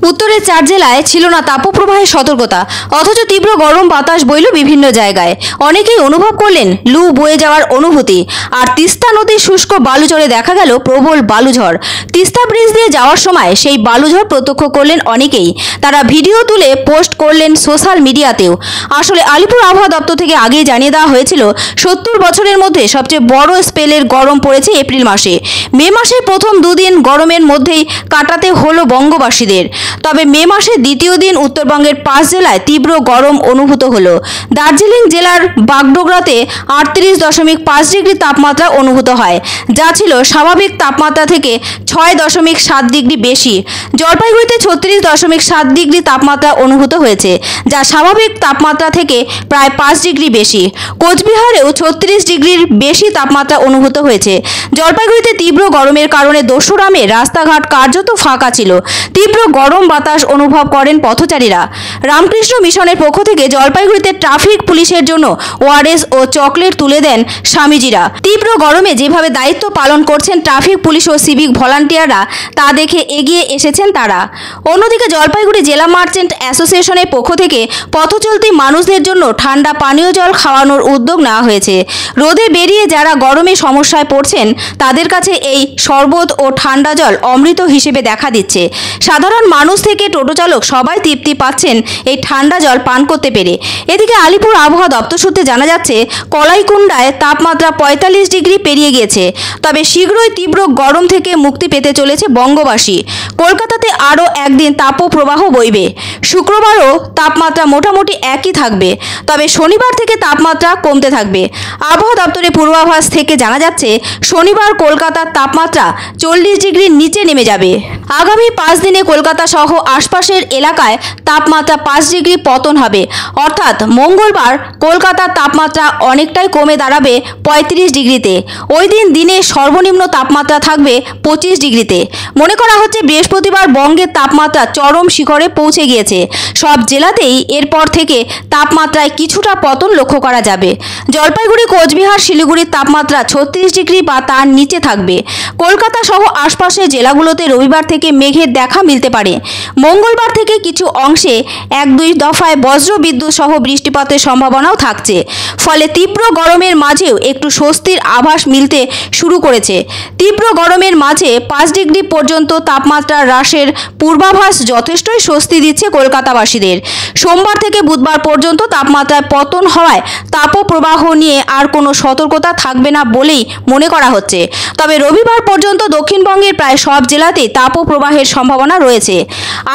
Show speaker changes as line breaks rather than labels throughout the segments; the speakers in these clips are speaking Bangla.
উত্তরের 4 জেলায় ছিল না তাপপ্রবাহের সতর্কতা, অথচ তীব্র গরম বাতাস বইল বিভিন্ন জায়গায়। অনেকেই অনুভব করলেন লু বয়ে যাওয়ার অনুভূতি। আর তিস্তা নদীর শুষ্ক বালুঝড়ে দেখা গেল প্রবল বালুঝড়। তিস্তা ব্রিজ দিয়ে যাওয়ার সময় সেই বালুঝড় প্রত্যক্ষ করলেন অনেকেই। তারা ভিডিও তুলে পোস্ট করলেন সোশ্যাল মিডিয়াতেও। আসলে আলিপুর আবহাওয়া দপ্তর থেকে আগেই জানিয়ে দেওয়া হয়েছিল 70 বছরের মধ্যে সবচেয়ে বড় স্পেলের গরম পড়েছে এপ্রিল মাসে। মে মাসের প্রথম দুদিন গরমের মধ্যেই কাটাতে হলো বঙ্গবাসীদের। তবে মে মাসের দ্বিতীয় দিন উত্তরবঙ্গের 5 জেলায় তীব্র গরম অনুভূত হলো। দার্জিলিং জেলার বাগডোগরাতে 38.5 ডিগ্রি তাপমাত্রা অনুভূত হয়, যা ছিল স্বাভাবিক তাপমাত্রা থেকে 6.7 ডিগ্রি বেশি। জলপাইগুড়িতে 36.7 ডিগ্রি তাপমাত্রা অনুভূত হয়েছে, যা স্বাভাবিক তাপমাত্রা থেকে প্রায় 5 ডিগ্রি বেশি। কোচবিহারেও 36 ডিগ্রির বেশি তাপমাত্রা অনুভূত হয়েছে। জলপাইগুড়িতে তীব্র গরমের কারণে 2রা মে রাস্তাঘাট কার্যত ফাঁকা ছিল। তীব্র গরম বাতাস অনুভব করেন পথচারীরা। রামকৃষ্ণ মিশনের পক্ষ থেকে জলপাইগুড়িতে ট্রাফিক পুলিশের জন্য ওআরএস ও চকলেট তুলে দেন স্বামীজিরা। তীব্র গরমে যেভাবে দায়িত্ব পালন করছেন ট্রাফিক পুলিশ ও সিভিক ভলান্টিয়াররা, তা দেখে এগিয়ে এসেছেন তারা। অন্যদিকে জলপাইগুড়ি জেলা মার্চেন্ট অ্যাসোসিয়েশনের পক্ষ থেকে পথচলতি মানুষদের জন্য ঠান্ডা পানীয় জল খাওয়ানোর উদ্যোগ নেওয়া হয়েছে। রোদে বেরিয়ে যারা গরমে সমস্যায় পড়ছেন, তাদের কাছে এই শরবত ও ঠান্ডা জল অমৃত হিসেবে দেখা দিচ্ছে। সাধারণ মানুষ থেকে টোটো চালক সবাই তৃপ্তি পাচ্ছেন এই ঠান্ডা জল পান করতে পেরে। এদিকে আলিপুর আবহাওয়া দপ্তর সূত্রে জানা যাচ্ছে, কলাইকুণ্ডায় তাপমাত্রা 45 ডিগ্রি পেরিয়ে গিয়েছে। তবে শীঘ্রই তীব্র গরম থেকে মুক্তি পেতে চলেছে বঙ্গবাসী। কলকাতাতে আরও একদিন তাপপ্রবাহ বইবে। শুক্রবারও তাপমাত্রা মোটামুটি একই থাকবে, তবে শনিবার থেকে তাপমাত্রা কমতে থাকবে। আবহাওয়া দপ্তরের পূর্বাভাস থেকে জানা যাচ্ছে, শনিবার কলকাতার তাপমাত্রা 40 ডিগ্রির নিচে নেমে যাবে। আগামী 5 দিনে কলকাতা সহ আশপাশের এলাকায় তাপমাত্রা 5 ডিগ্রি পতন হবে। অর্থাৎ মঙ্গলবার কলকাতার তাপমাত্রা অনেকটাই কমে দাঁড়াবে 35 ডিগ্রিতে। ওই দিন দিনে সর্বনিম্ন তাপমাত্রা থাকবে 25 ডিগ্রিতে। মনে করা হচ্ছে বৃহস্পতিবার বঙ্গের তাপমাত্রা চরম শিখরে পৌঁছে গিয়েছে। সব জেলাতেই এরপর থেকে তাপমাত্রায় কিছুটা পতন লক্ষ্য করা যাবে। জলপাইগুড়ি, কোচবিহার, শিলিগুড়ির তাপমাত্রা 36 ডিগ্রি বা তার নিচে থাকবে। কলকাতা সহ আশপাশের জেলাগুলোতে রবিবার থেকে মেঘের দেখা মিলতে পারে। মঙ্গলবার থেকে কিছু অংশে 1-2 দফায় বজ্র বিদ্যুৎ সহ বৃষ্টিপাতের সম্ভাবনাও থাকছে। ফলে তীব্র গরমের মাঝেও একটু স্বস্তির আভাস মিলতে শুরু করেছে। তীব্র গরমের মাঝে 5 ডিগ্রি পর্যন্ত তাপমাত্রা হ্রাসের পূর্বাভাস যথেষ্টই স্বস্তি দিচ্ছে কলকাতাবাসীদের। সোমবার থেকে বুধবার পর্যন্ত তাপমাত্রায় পতন হওয়ায় তাপপ্রবাহ নিয়ে আর কোনো সতর্কতা থাকবে না বলেই মনে করা হচ্ছে। তবে রবিবার পর্যন্ত দক্ষিণবঙ্গের প্রায় সব জেলাতেই তাপপ্রবাহের সম্ভাবনা রয়েছে।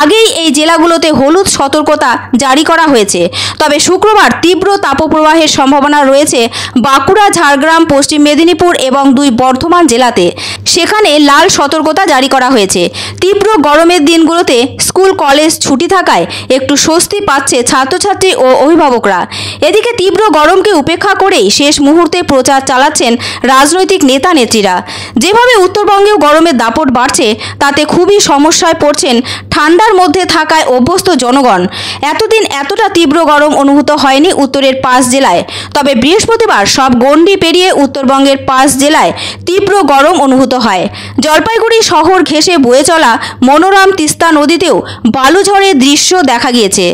আগেই এই জেলাগুলোতে হলুদ সতর্কতা জারি করা হয়েছে। তবে শুক্রবার তীব্র তাপপ্রবাহের সম্ভাবনা রয়েছে বাঁকুড়া, ঝাড়গ্রাম, পশ্চিম মেদিনীপুর এবং 2 বর্ধমান জেলাতে। সেখানে লাল সতর্কতা জারি করা হয়েছে। তীব্র গরমের দিনগুলোতে স্কুল কলেজ ছুটি থাকায় একটু স্বস্তি পাচ্ছে ছাত্রছাত্রী ও অভিভাবকরা। এদিকে তীব্র গরমকে উপেক্ষা করেই শেষ মুহূর্তে প্রচার চালাচ্ছেন রাজনৈতিক নেতা নেত্রীরা। যেভাবে উত্তরবঙ্গেও গরমের দাপট বাড়ছে, তাতে খুবই সমস্যায় পড়ছেন ঠান্ডার মধ্যে থাকায় অভ্যস্ত জনগণ। এতদিন এতটা তীব্র গরম অনুভূত হয়নি উত্তরের 5 জেলায়। তবে বৃহস্পতিবার সব গণ্ডি পেরিয়ে উত্তরবঙ্গের 5 জেলায় তীব্র গরম অনুভূত হয়। জলপাইগুড়ি শহর ঘেঁষে বয়ে চলা মনোরম তিস্তা নদীতেও বালুঝড়ের দৃশ্য দেখা গিয়েছে।